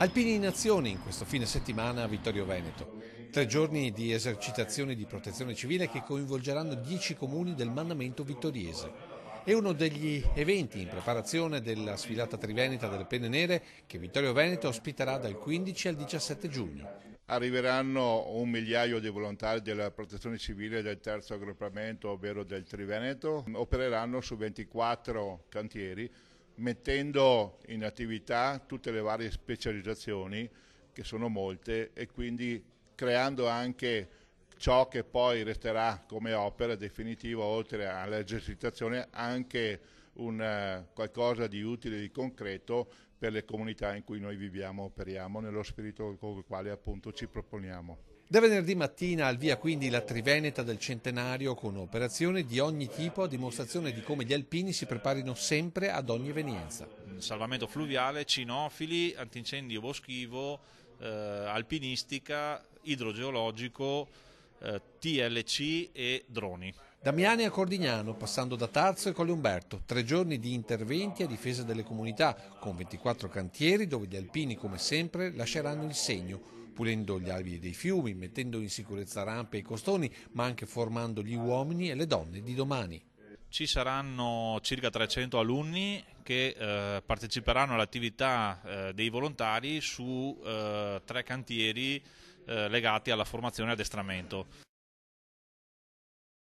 Alpini in azione in questo fine settimana a Vittorio Veneto. 3 giorni di esercitazioni di protezione civile che coinvolgeranno 10 comuni del mandamento vittoriese. È uno degli eventi in preparazione della sfilata triveneta delle Penne Nere che Vittorio Veneto ospiterà dal 15 al 17 giugno. Arriveranno 1 migliaio di volontari della protezione civile del terzo raggruppamento, ovvero del Triveneto. Opereranno su 24 cantieri, mettendo in attività tutte le varie specializzazioni, che sono molte, e quindi creando anche ciò che poi resterà come opera definitiva, oltre all'esercitazione, anche qualcosa di utile, di concreto per le comunità in cui noi viviamo, operiamo, nello spirito con il quale appunto ci proponiamo. Da venerdì mattina al via quindi la Triveneta del Centenario con operazioni di ogni tipo a dimostrazione di come gli alpini si preparino sempre ad ogni evenienza. Salvamento fluviale, cinofili, antincendio boschivo, alpinistica, idrogeologico, TLC e droni. Da Miane a Cordignano, passando da Tarzo e Colle Umberto, 3 giorni di interventi a difesa delle comunità, con 24 cantieri dove gli alpini, come sempre, lasceranno il segno, pulendo gli alvei dei fiumi, mettendo in sicurezza rampe e costoni, ma anche formando gli uomini e le donne di domani. Ci saranno circa 300 alunni che parteciperanno all'attività dei volontari su 3 cantieri legati alla formazione e addestramento.